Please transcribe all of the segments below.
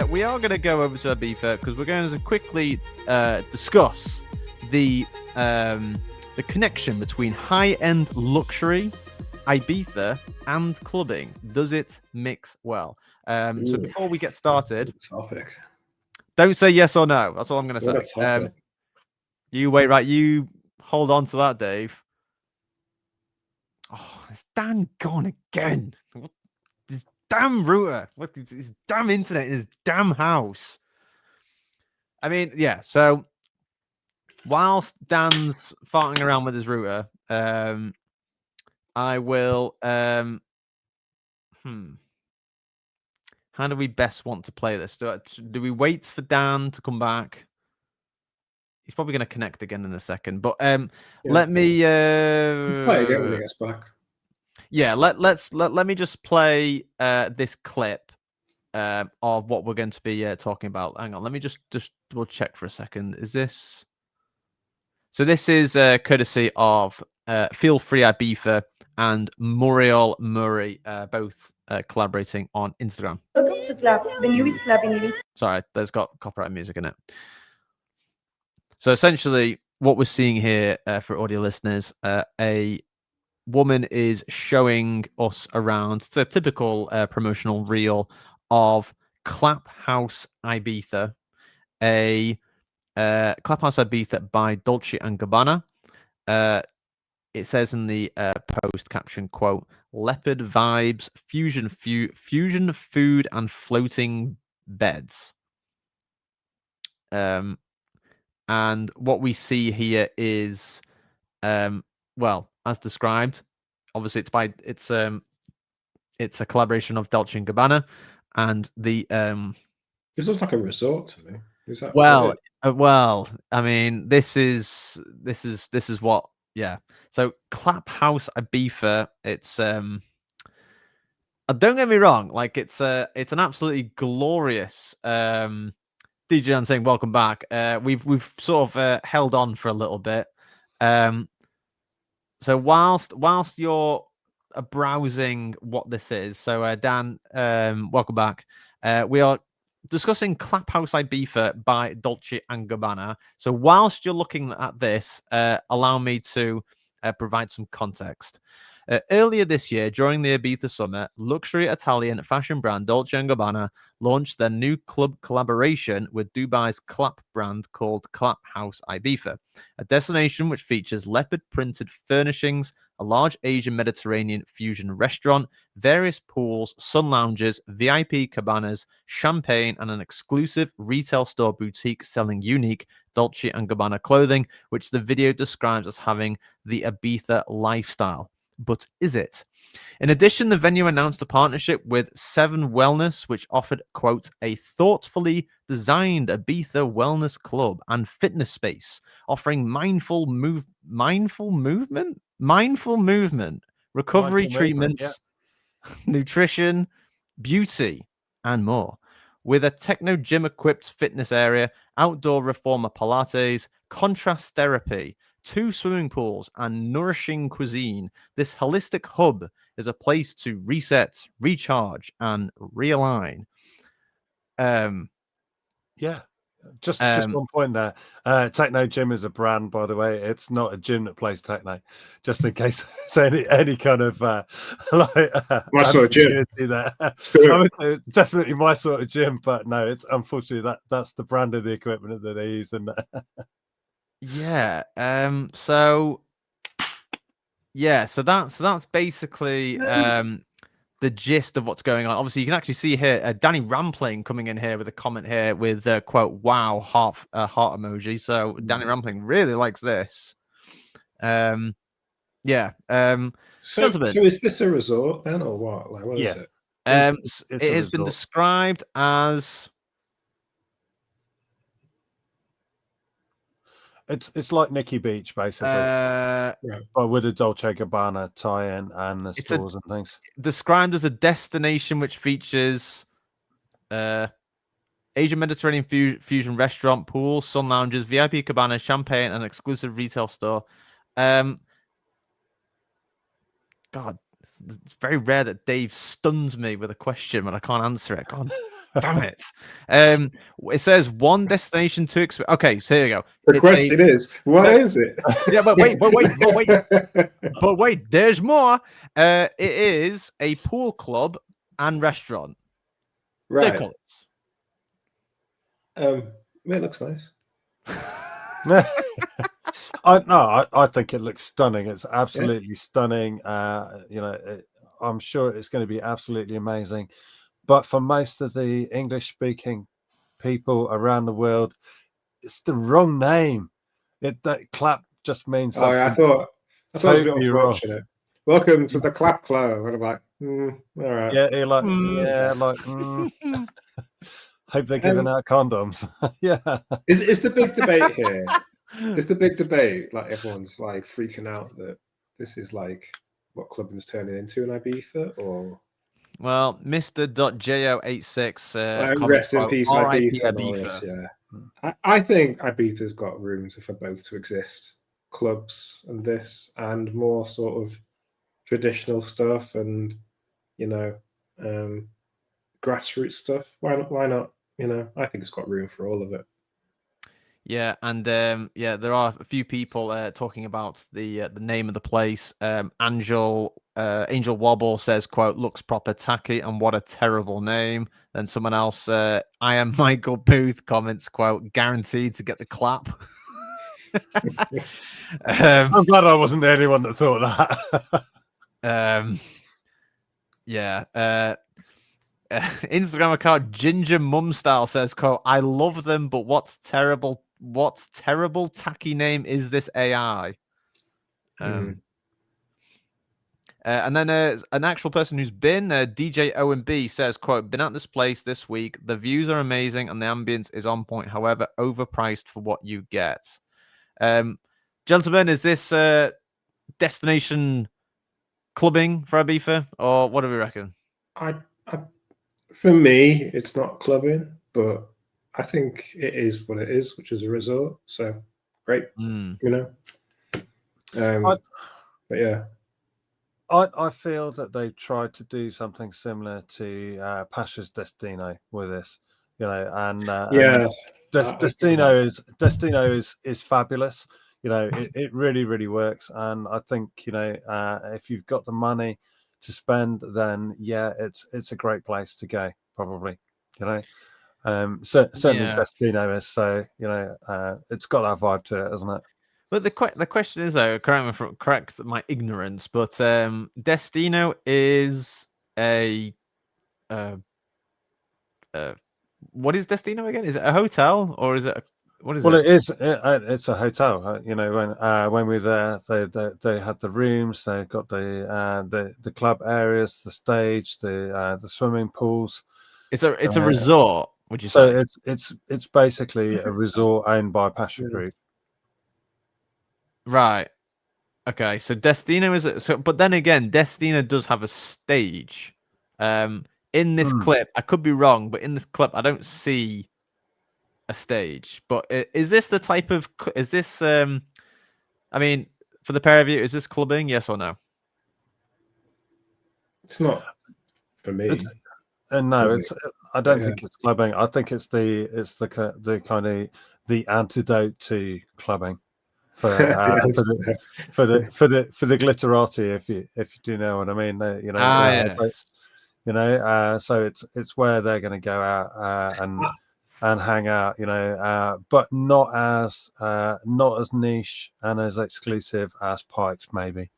we are going to go over to Ibiza because we're going to quickly discuss the connection between high-end luxury, Ibiza, and clubbing. Does it mix well? So before we get started, topic. Don't say yes or no. That's all I'm going to What say. a topic. You wait, right? You hold on to that, Dave. Oh, it's Dan gone again. What, this damn router. What this damn internet in his damn house. I mean, yeah. So whilst Dan's farting around with his router, I will. How do we best want to play this? Do we wait for Dan to come back? He's probably going to connect again in a second, but let me Play again when he gets back. Yeah, let me just play this clip of what we're going to be talking about. Hang on, let me just double check for a second. Is this? So this is courtesy of Feel Free Ibiza and Muriel Murray, both collaborating on Instagram. Welcome to Clap, the newest club in Ibiza. Sorry, there's got copyright music in it. So essentially, what we're seeing here for audio listeners, a woman is showing us around. It's a typical promotional reel of Clap House Ibiza, a Clap House Ibiza by Dolce and Gabbana. It says in the post caption, quote, leopard vibes, fusion food and floating beds. And what we see here is, well, as described, obviously it's a collaboration of Dolce and Gabbana, and the This looks like a resort to me. Is that well, I mean, this is what, yeah. So Clap House Ibiza, it's don't get me wrong, like it's an absolutely glorious DJ I'm saying welcome back. We've sort of held on for a little bit. So whilst you're browsing what this is, so Dan, welcome back. We are discussing Clap House Ibiza by Dolce and Gabbana. So whilst you're looking at this, allow me to provide some context. Earlier this year, during the Ibiza summer, luxury Italian fashion brand Dolce & Gabbana launched their new club collaboration with Dubai's Clap brand called Clap House Ibiza, a destination which features leopard-printed furnishings, a large Asian Mediterranean fusion restaurant, various pools, sun lounges, VIP cabanas, champagne, and an exclusive retail store boutique selling unique Dolce & Gabbana clothing, which the video describes as having the Ibiza lifestyle. But is it? In addition, the venue announced a partnership with 7 Wellness, which offered, quote, a thoughtfully designed Ibiza wellness club and fitness space, offering mindful movement, recovery treatments, nutrition, beauty, and more. With a techno gym-equipped fitness area, outdoor reformer Pilates, contrast therapy, 2 swimming pools, and nourishing cuisine, this holistic hub is a place to reset, recharge, and realign. Yeah. Just one point there. Techno Gym is a brand, by the way. It's not a gym that plays techno. Just in case there's any kind of my sort of gym there. Definitely my sort of gym, but no, it's unfortunately that's the brand of the equipment that they use. And yeah. So that's basically the gist of what's going on. Obviously, you can actually see here Danny Rampling coming in here with a comment here with quote wow heart emoji. So Danny Rampling really likes this. Yeah. So is this a resort then, or what? Like, what is it? It has been described as. It's like Nikki Beach, basically, but with a Dolce Gabbana tie-in and the stores and things. Described as a destination which features Asian Mediterranean fusion restaurant, pool, sun lounges, VIP cabana, champagne, and exclusive retail store. God, it's very rare that Dave stuns me with a question when I can't answer it. God Damn it. It says one destination to expect. Okay, so here we go. The question is, what is it? Yeah, but wait. But wait, there's more. It is a pool club and restaurant. Right. They call It looks nice. I think it looks stunning. It's absolutely stunning. I'm sure it's going to be absolutely amazing. But for most of the English-speaking people around the world, it's the wrong name. That Clap just means something. I thought it was a bit totally wrong. unfortunate. Welcome to the Clap Club. And I'm like, all right. Yeah, you're like, hope they're giving out condoms. Yeah. Is the big debate here? Is the big debate like everyone's like freaking out that this is like what clubbing's turning into in Ibiza, or? Well, Mr. Jo86 rest in peace, R.I.P. Ibiza. Yeah, I think Ibiza's got room for both to exist. Clubs and this, and more sort of traditional stuff, and grassroots stuff. Why not? Why not? I think it's got room for all of it. Yeah, and there are a few people talking about the name of the place. Angel Wobble says, "quote looks proper tacky and what a terrible name." Then someone else, I am Michael Booth, comments, "quote guaranteed to get the clap." I'm glad I wasn't the only one that thought that. Yeah. Instagram account Ginger Mum Style says, "quote I love them, but what's terrible tacky name is this AI?" And then an actual person who's been DJ OMB says, "quote been at this place this week. The views are amazing and the ambience is on point. However, overpriced for what you get." Gentlemen, is this destination clubbing for Ibiza, or what do we reckon? For me, it's not clubbing, but I think it is what it is, which is a resort. So great, But yeah, I feel that they tried to do something similar to Pasha's Destino with this, and Destino is fabulous. It really, really works, and I think if you've got the money to spend, then yeah, it's a great place to go, probably. Certainly Destino is. So it's got that vibe to it, hasn't it? But the question is, though, correct my ignorance, but Destino is a what is Destino again? Is it a hotel or is it what is it? Well, it is. It's a hotel. When we were there, they had the rooms. They got the club areas, the stage, the swimming pools. It's a resort. Would you say? So it's basically a resort owned by Pasha Group. Right. Okay. So Destino is but then again, Destino does have a stage. In this clip, I could be wrong, but in this clip, I don't see a stage. But is this the type of? Is this? I mean, for the pair of you, is this clubbing? Yes or no? It's not for me. No, I don't think it's clubbing. I think it's the kind of the antidote to clubbing for the glitterati, if you do know what I mean. So it's where they're going to go out and hang out, but not as niche and as exclusive as Pikes, maybe.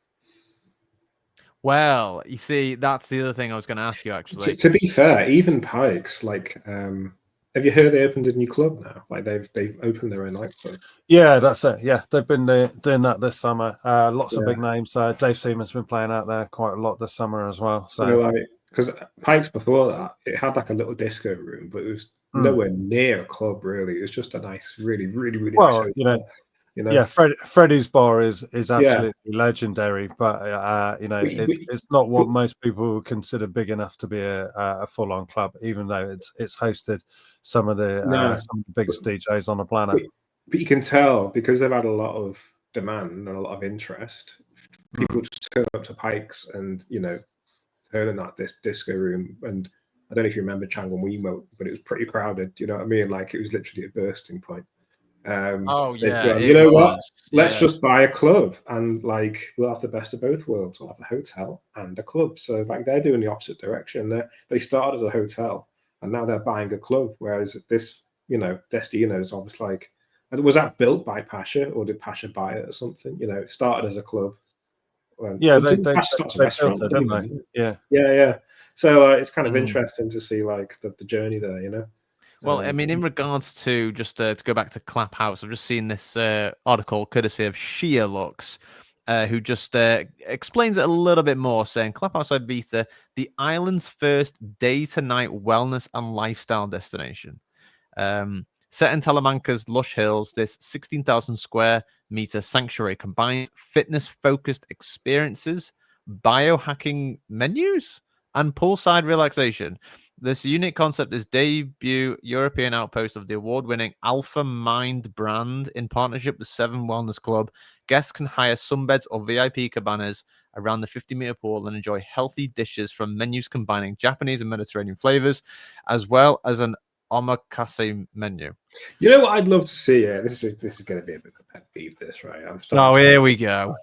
Well, you see, that's the other thing I was going to ask you, actually. To be fair, even Pikes, like, have you heard they opened a new club now? Like, they've opened their own nightclub. Yeah, that's it. Yeah, they've been doing that this summer. Lots of big names. Dave Seaman's been playing out there quite a lot this summer as well. So like, because Pikes before that, it had like a little disco room, but it was nowhere near a club, really. It was just a nice, really, really, really nice hotel. Yeah, Freddie's bar is absolutely legendary, but it's not what most people would consider big enough to be a full-on club, even though it's hosted some of the biggest DJs on the planet. But you can tell, because they've had a lot of demand and a lot of interest, people just turn up to Pikes and turn in that this disco room, and I don't know if you remember Changon Wiimote, but it was pretty crowded. You know what I mean? Like it was literally a bursting point. Oh they've yeah, gone, it you know what? was. Let's Yeah. just buy a club, and like we'll have the best of both worlds. We'll have a hotel and a club. So like they're doing the opposite direction. They started as a hotel, and now they're buying a club. Whereas this, you know, Destino is almost like, was that built by Pasha, or did Pasha buy it or something? You know, it started as a club. Yeah, But they didn't Pasha start as a built restaurant, it, didn't didn't he? they? Yeah. Yeah. So it's kind of Mm. interesting to see like the journey there. You know. Well, I mean, in regards to just to go back to Clap House, I've just seen this article courtesy of Shia Lux, who just explains it a little bit more, saying Clap House Ibiza, the island's first day-to-night wellness and lifestyle destination. Set in Talamanca's lush hills, this 16,000 square meter sanctuary combines fitness-focused experiences, biohacking menus, and poolside relaxation. This unique concept is debut European outpost of the award-winning Alpha Mind brand in partnership with Seven Wellness Club. Guests can hire sunbeds or VIP cabanas around the 50-meter pool and enjoy healthy dishes from menus combining Japanese and Mediterranean flavors, as well as an omakase menu. You know what I'd love to see? Yeah, this is going to be a bit of a pet peeve. This, right? I'm starting. Oh, here we go.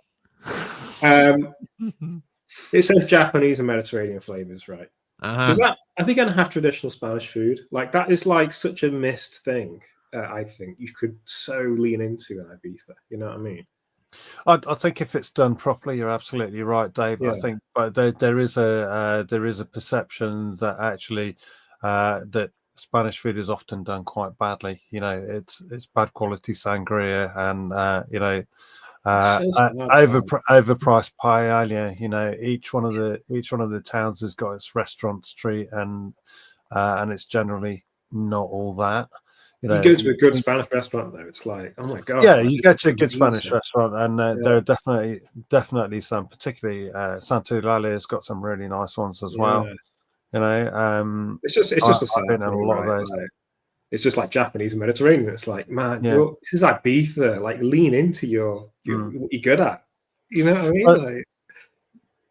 It says Japanese and Mediterranean flavors, right? Does that? Are they going to have traditional Spanish food? Like that is like such a missed thing. I think you could so lean into in Ibiza. You know what I mean? I think if it's done properly, you're absolutely right, Dave. Yeah. I think, but there is a perception that actually that Spanish food is often done quite badly. You know, it's bad quality sangria and you know, overpriced paella. You know, each one of the towns has got its restaurant street, and it's generally not all that. You know, you go to a good Spanish restaurant though, it's like, oh my god! Yeah, like, you go to a good Spanish restaurant, and there are definitely some, particularly Santa Eulalia has got some really nice ones as well. You know, it's just a sad thing, a lot of those. Like, it's just like Japanese and Mediterranean. It's like, man, this is Ibiza. Like, lean into what you're good at. You know what I mean?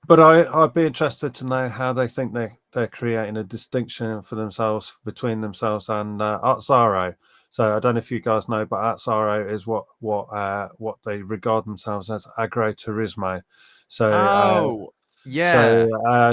But I'd be interested to know how they think they're creating a distinction for themselves between themselves and Azzaro. So I don't know if you guys know, but Azzaro is what they regard themselves as agroturismo. So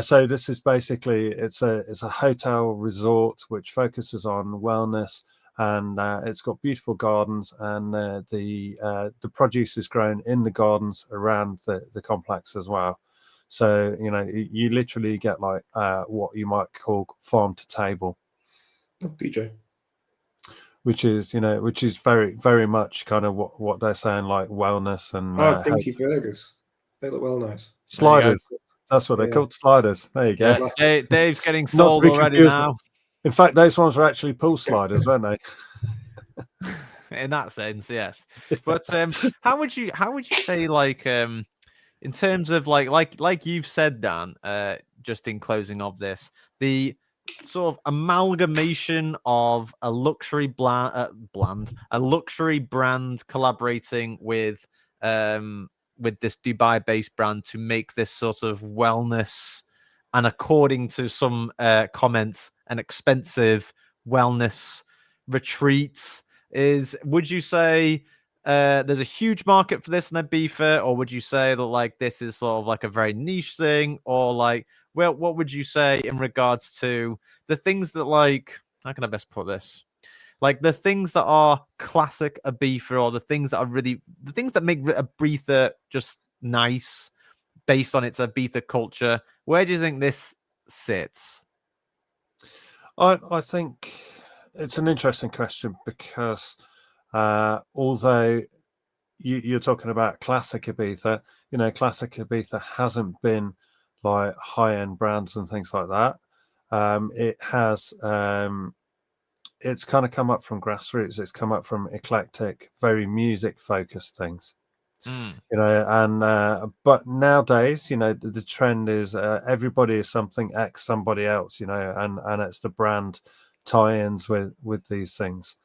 so this is basically it's a hotel resort which focuses on wellness, and it's got beautiful gardens, and the produce is grown in the gardens around the complex as well. So, you know, you literally get like what you might call farm to table. DJ. Which is very, very much kind of what they're saying, like wellness and dinky burgers. They look well nice. Sliders. That's what they're called, sliders. There you go. Dave's getting sold already now. In fact, those ones were actually pool sliders, weren't they? In that sense, yes. But how would you say, like, in terms of like you've said, Dan, just in closing of this, the sort of amalgamation of a luxury a luxury brand collaborating with this Dubai-based brand to make this sort of wellness, and according to some comments, an expensive wellness retreat is. Would you say there's a huge market for this in Ibiza, or would you say that like this is sort of like a very niche thing, or like, well, what would you say in regards to the things that, like, how can I best put this? Like the things that are classic Ibiza, or the things that make Ibiza just nice based on its Ibiza culture. Where do you think this sits? I think it's an interesting question because although you're talking about classic Ibiza, you know, classic Ibiza hasn't been like high-end brands and things like that. It has it's kind of come up from grassroots. It's come up from eclectic, very music-focused things. You know, and but nowadays, you know, the trend is everybody is something X somebody else, you know, and it's the brand tie-ins with these things.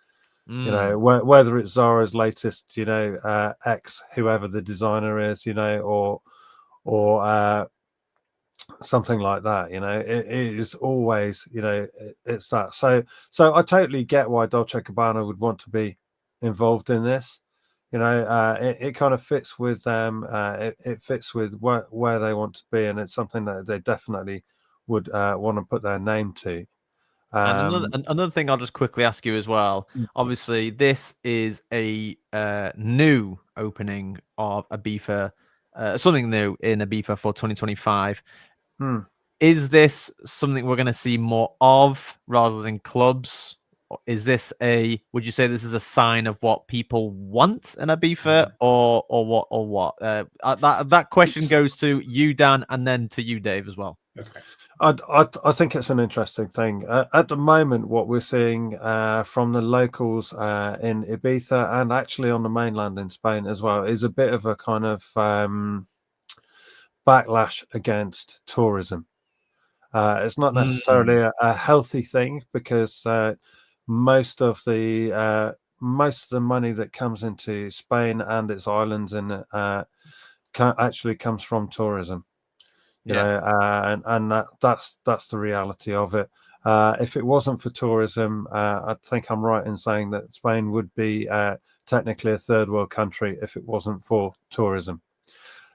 You know, whether it's Zara's latest, you know, X whoever the designer is, you know, or something like that. It is always, it's that. So I totally get why Dolce Gabbana would want to be involved in this. It kind of fits with them. It fits with where they want to be, and it's something that they definitely would want to put their name to. And another thing I'll just quickly ask you as well. Obviously, this is a new opening of Ibiza, something new in Ibiza for 2025. Is this something we're going to see more of rather than clubs? Is this would you say this is a sign of what people want in Ibiza, or what? That question goes to you, Dan, and then to you, Dave, as well. Okay. I think it's an interesting thing. At the moment, what we're seeing from the locals in Ibiza and actually on the mainland in Spain as well is a bit of a kind of backlash against tourism. It's not necessarily a healthy thing, because most of the money that comes into Spain and its islands actually comes from tourism. And that's the reality of it. If it wasn't for tourism, I think I'm right in saying that Spain would be technically a third world country if it wasn't for tourism.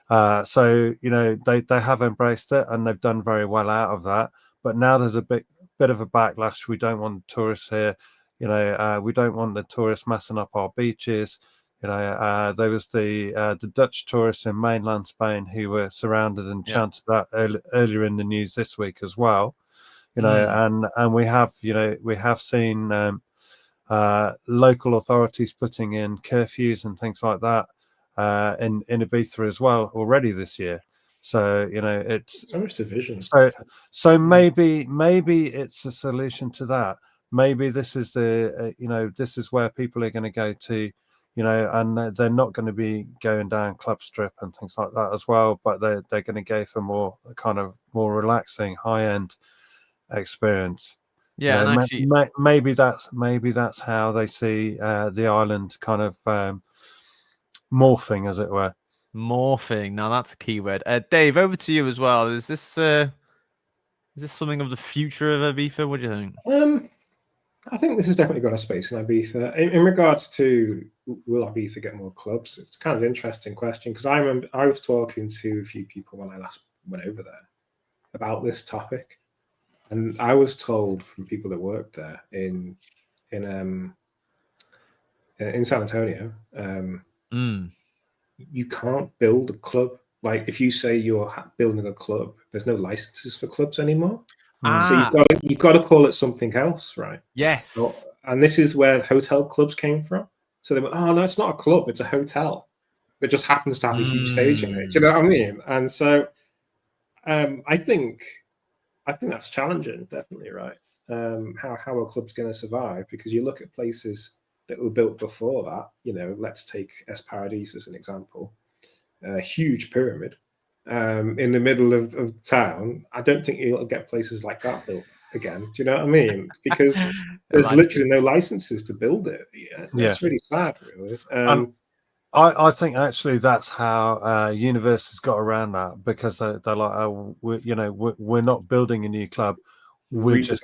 So they have embraced it, and they've done very well out of that. But now there's a bit of a backlash. We don't want tourists here. We don't want the tourists messing up our beaches. There was the Dutch tourists in mainland Spain who were surrounded and chanted that earlier in the news this week as well. And we have seen local authorities putting in curfews and things like that in Ibiza as well already this year. So it's so much division. So maybe it's a solution to that. Maybe this is this is where people are going to go to. And they're not going to be going down Club Strip and things like that as well, but they're going to go for more kind of more relaxing, high-end experience. Yeah, and actually, maybe that's how they see the island kind of morphing, as it were. Morphing. Now that's a key word. Dave, over to you as well. Is this something of the future of Ibiza? What do you think? I think this has definitely got a space in Ibiza. In regards to will Ibiza get more clubs, it's kind of an interesting question, because I remember I was talking to a few people when I last went over there about this topic, and I was told from people that worked there in San Antonio, you can't build a club. Like if you say you're building a club, there's no licenses for clubs anymore. So you've got to call it something else, right? Yes. So, and this is where hotel clubs came from. So they went, oh no, it's not a club, it's a hotel. It just happens to have a huge stage in it. Do you know what I mean? And so I think that's challenging, definitely, right? How a club's going to survive, because you look at places that were built before that. Let's take Es Paradis as an example. A huge pyramid. In the middle of town. I don't think you'll get places like that built again. Do you know what I mean? Because there's literally no licenses to build it. Yeah, that's really sad, really. I think actually that's how universities got around that, because they're like, oh, we're not building a new club. We're just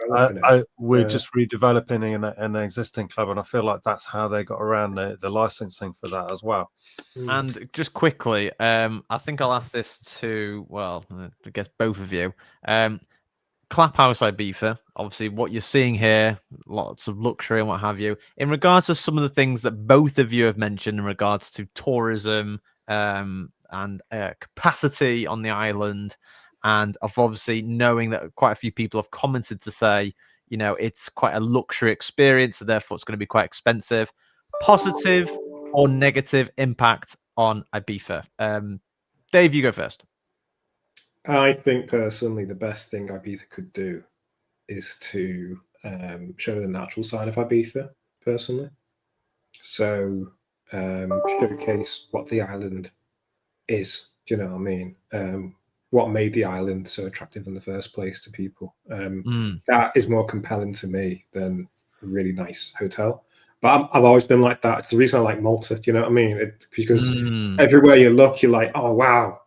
redeveloping an existing club, and I feel like that's how they got around the licensing for that as well. And just quickly, I think I'll ask this to, I guess both of you. Clap House Ibiza, obviously what you're seeing here, lots of luxury and what have you. In regards to some of the things that both of you have mentioned in regards to tourism and capacity on the island, and of obviously knowing that quite a few people have commented to say, it's quite a luxury experience, so therefore it's going to be quite expensive. Positive or negative impact on Ibiza? Dave, you go first. I think personally the best thing Ibiza could do is to show the natural side of Ibiza, personally. So showcase what the island is. Do you know what I mean? What made the island so attractive in the first place to people. That is more compelling to me than a really nice hotel. But I've always been like that. It's the reason I like Malta. Do you know what I mean? Because everywhere you look, you're like, oh, wow.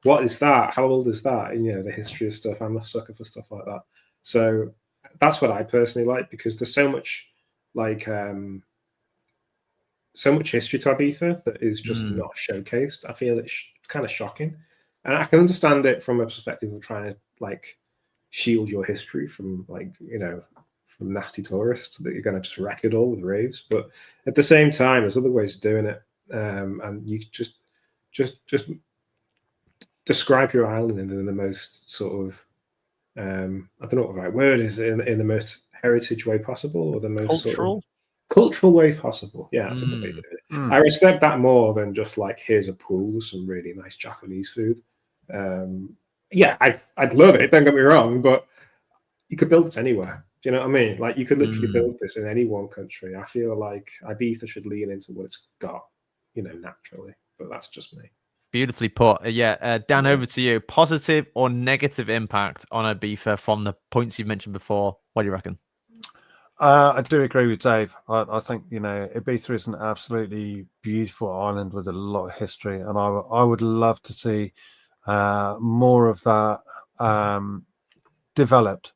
what is that? How old is that? And the history of stuff. I'm a sucker for stuff like that. So that's what I personally like, because there's so much so much history to Ibiza that is just not showcased. I feel it's kind of shocking, and I can understand it from a perspective of trying to shield your history from from nasty tourists that you're going to just wreck it all with raves. But at the same time, there's other ways of doing it, and you just describe your island in the most sort of I don't know what the right word is, in the most heritage way possible, or the most cultural. Cultural way possible. Yeah, that's a good way to do it. I respect that more than just here's a pool with some really nice Japanese food. Yeah, I'd love it, don't get me wrong, but you could build this anywhere. Do you know what I mean? You could literally build this in any one country. I feel like Ibiza should lean into what it's got, naturally. But that's just me. Beautifully put. Dan, over to you. Positive or negative impact on Ibiza from the points you mentioned before? What do you reckon? I do agree with Dave. I think Ibiza is an absolutely beautiful island with a lot of history, and I would love to see more of that developed.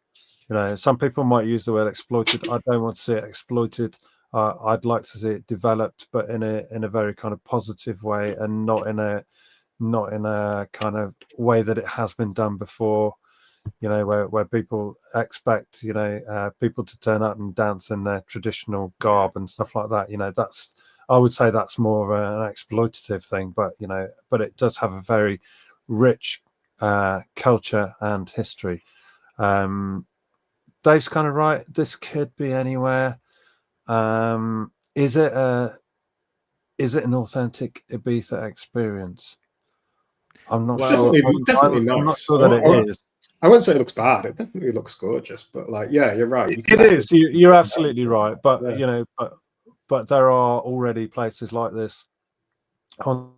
Some people might use the word exploited. I don't want to see it exploited. I'd like to see it developed, but in a very kind of positive way, and not in a kind of way that it has been done before. Where people expect, people to turn up and dance in their traditional garb and stuff like that. I would say that's more of an exploitative thing, but it does have a very rich culture and history. Dave's kind of right. This could be anywhere. Is it an authentic Ibiza experience? I'm not sure. Definitely not. I'm not sure that it is. I wouldn't say it looks bad. It definitely looks gorgeous, but yeah, you're right. It is. You're absolutely right. But but there are already places like this. Oh,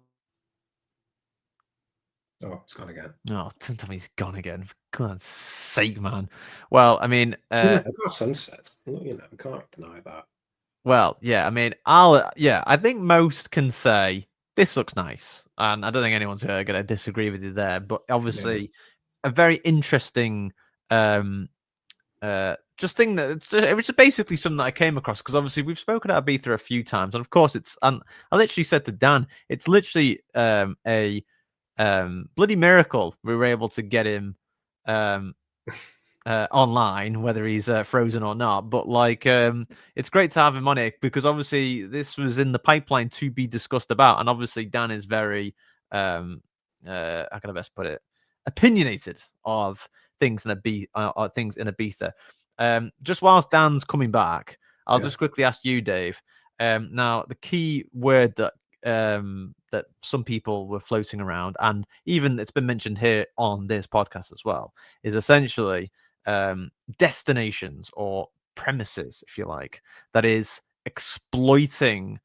it's gone again. Oh, don't tell me he's gone again. For God's sake, man. Well, I mean, it's got sunset. We can't deny that. Well, yeah, I mean, I think most can say this looks nice, and I don't think anyone's going to disagree with you there. But obviously, a very interesting just thing it was basically something that I came across, because obviously we've spoken about Ibiza a few times, and of course and I literally said to Dan, it's literally a bloody miracle we were able to get him online, whether he's frozen or not. But it's great to have him on it, because obviously this was in the pipeline to be discussed about, and obviously Dan is very how can I best put it, opinionated of things in Ibiza. Just whilst Dan's coming back, I'll just quickly ask you, Dave. Now, the key word that some people were floating around, and even it's been mentioned here on this podcast as well, is essentially destinations or premises, if you like, that is exploiting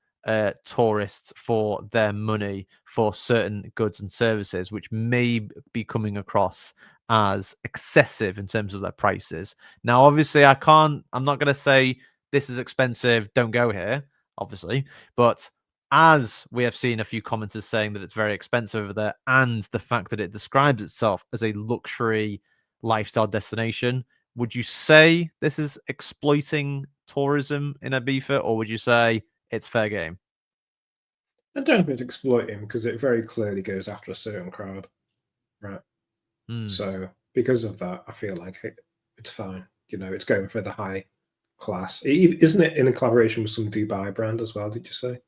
tourists for their money for certain goods and services, which may be coming across as excessive in terms of their prices. Now, obviously, I'm not going to say this is expensive, don't go here, obviously, but as we have seen a few commenters saying that it's very expensive over there, and the fact that it describes itself as a luxury lifestyle destination, would you say this is exploiting tourism in Ibiza, or would you say it's fair game? I don't think it's exploiting, because it very clearly goes after a certain crowd, right? So because of that, I feel like it's fine. It's going for the high class. Isn't it in a collaboration with some Dubai brand as well? Did you say?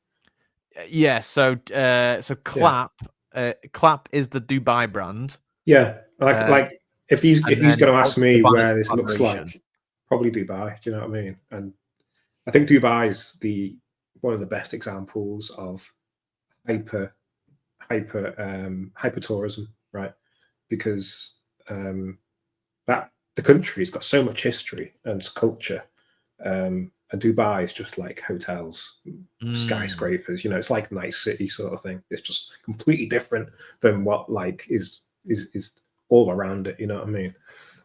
Yeah. So Clap is the Dubai brand. Yeah, like if he's going to ask me where this looks like, probably Dubai. Do you know what I mean? And I think Dubai is one of the best examples of hyper tourism, right? Because that the country's got so much history and culture, and Dubai is just like hotels, skyscrapers. It's like nice city sort of thing. It's just completely different than what is all around it. You know what I mean?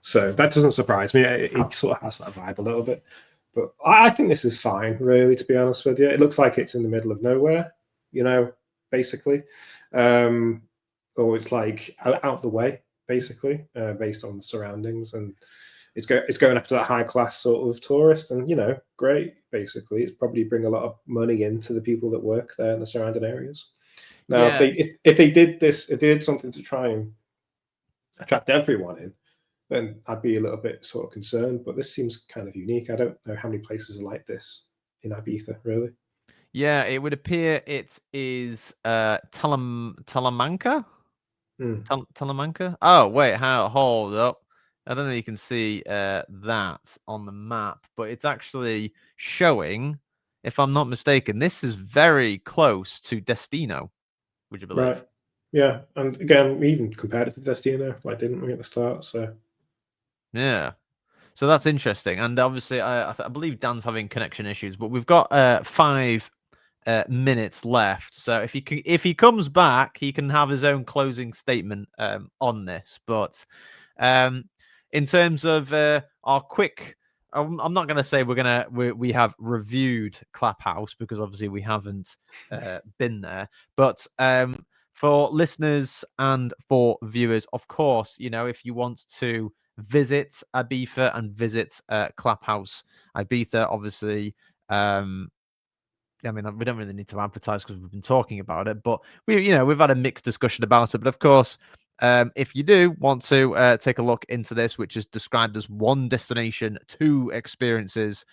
So that doesn't surprise me. It sort of has that vibe a little bit. But I think this is fine, really, to be honest with you. It looks like it's in the middle of nowhere, basically. or it's like out of the way, basically, based on the surroundings, and it's going after that high class sort of tourist, and great. Basically, it's probably bring a lot of money into the people that work there in the surrounding areas. Now, Yeah. if they did this, if they did something to try and attract everyone in, then I'd be a little bit sort of concerned. But this seems kind of unique. I don't know how many places are like this in Ibiza, really. Yeah, it would appear it is Talamanca. Talamanca. Oh wait, hold up. I don't know if you can see that on the map, but it's actually showing, if I'm not mistaken, this is very close to Destino. Would you believe? Right. Yeah, and again, we even compared it to Destino, like, didn't we, at the start? So yeah. So that's interesting, and obviously, I believe Dan's having connection issues, but we've got 5 minutes left. So if he comes back, he can have his own closing statement on this. But in terms of our quick, I'm not going to say we have reviewed Clap House, because obviously we haven't been there. But for listeners and for viewers, of course, if you want to visit Ibiza and visit Clap House Ibiza, obviously. I mean, we don't really need to advertise because we've been talking about it, but we've had a mixed discussion about it. But of course, if you do want to take a look into this, which is described as one destination, 2 experiences,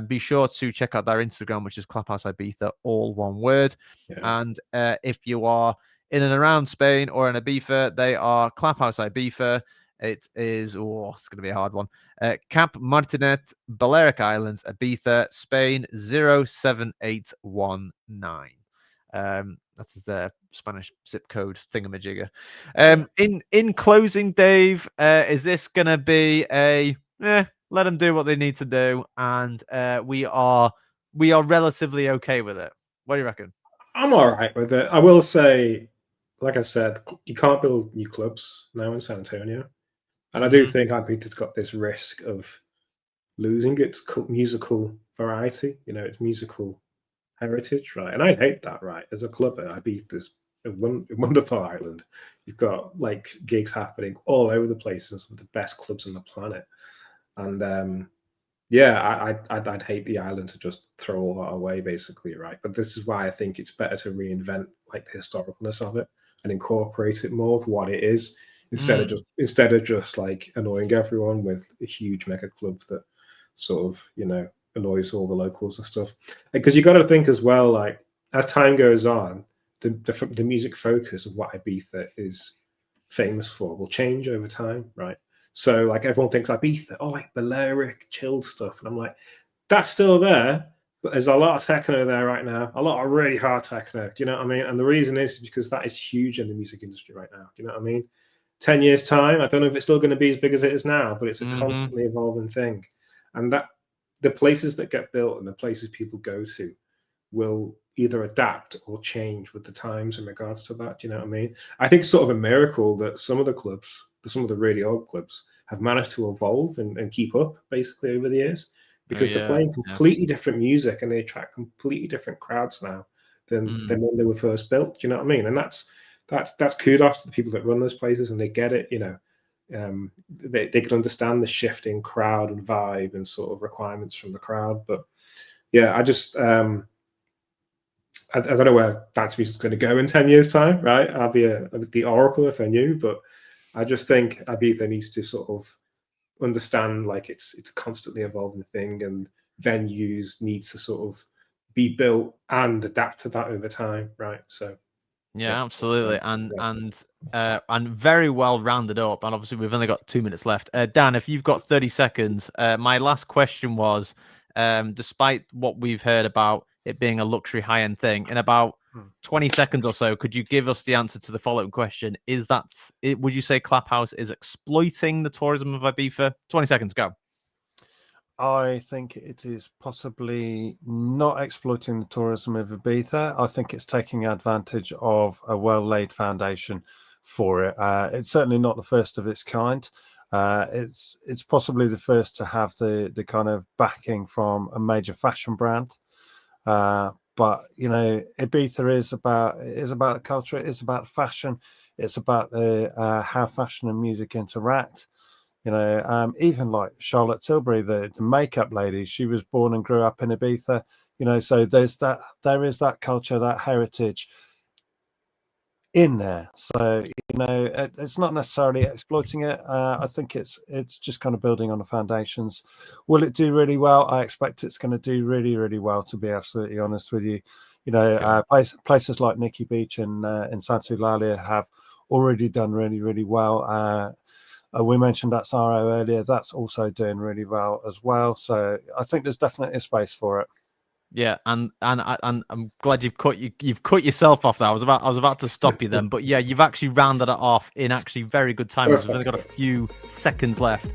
be sure to check out their Instagram, which is Clap House Ibiza, all one word. yeah. And if you are in and around Spain or in Ibiza, they are Clap House Ibiza. It is, it's going to be a hard one. Cap Martinet, Balearic Islands, Ibiza, Spain, 07819. That's the Spanish zip code thingamajigger. In closing, Dave, is this going to be let them do what they need to do, and we are relatively okay with it? What do you reckon? I'm all right with it. I will say, like I said, you can't build new clubs now in San Antonio. And I do think Ibiza's got this risk of losing its musical variety, its musical heritage, right? And I hate that, right? As a club, Ibiza's a wonderful island. You've got like gigs happening all over the place, and some of the best clubs on the planet. And I'd hate the island to just throw all that away, basically, right? But this is why I think it's better to reinvent like the historicalness of it and incorporate it more of what it is, instead of just like annoying everyone with a huge mega club that sort of annoys all the locals and stuff. Because you got to think as well, like, as time goes on, the music focus of what Ibiza is famous for will change over time, right? So like everyone thinks Ibiza, like Balearic, chilled stuff, and I'm like, that's still there, but there's a lot of techno there right now, a lot of really hard techno. Do you know what I mean? And the reason is because that is huge in the music industry right now. Do you know what I mean? 10 years time, I don't know if it's still going to be as big as it is now, but it's a constantly evolving thing. And that the places that get built and the places people go to will either adapt or change with the times in regards to that. Do you know what I mean? I think it's sort of a miracle that some of the clubs, some of the really old clubs, have managed to evolve and keep up basically over the years, because they're playing completely different music and they attract completely different crowds now than when they were first built. Do you know what I mean? And that's kudos to the people that run those places, and they get it. They can understand the shifting crowd and vibe and sort of requirements from the crowd. But yeah, I just I don't know where dance music's going to go in 10 years' time, right? I'll be the oracle if I knew, but I just think Ibiza needs to sort of understand like it's a constantly evolving thing, and venues need to sort of be built and adapt to that over time, right? So yeah, absolutely, and very well rounded up. And obviously, we've only got 2 minutes left. Dan, if you've got 30 seconds, my last question was, despite what we've heard about it being a luxury high-end thing, in about 20 seconds or so, could you give us the answer to the following question? Would you say Clap House is exploiting the tourism of Ibiza? 20 seconds, go. I think it is possibly not exploiting the tourism of Ibiza. I think it's taking advantage of a well-laid foundation for it. It's certainly not the first of its kind. It's possibly the first to have the kind of backing from a major fashion brand. But you know, Ibiza is about the culture. It's about fashion. It's about how fashion and music interact. You know, even like Charlotte Tilbury, the makeup lady, she was born and grew up in Ibiza. You know, so there is that culture, that heritage in there. So you know, it's not necessarily exploiting it. I think it's just kind of building on the foundations. Will it do really well? I expect it's going to do really, really well, to be absolutely honest with you. You know, places like Nikki Beach and in Santa Eulalia have already done really, really well. We mentioned that Saro earlier. That's also doing really well as well. So I think there's definitely a space for it. Yeah, and I'm glad you've cut yourself off there. I was about to stop you then, but yeah, you've actually rounded it off in actually very good time. We've only got a few seconds left.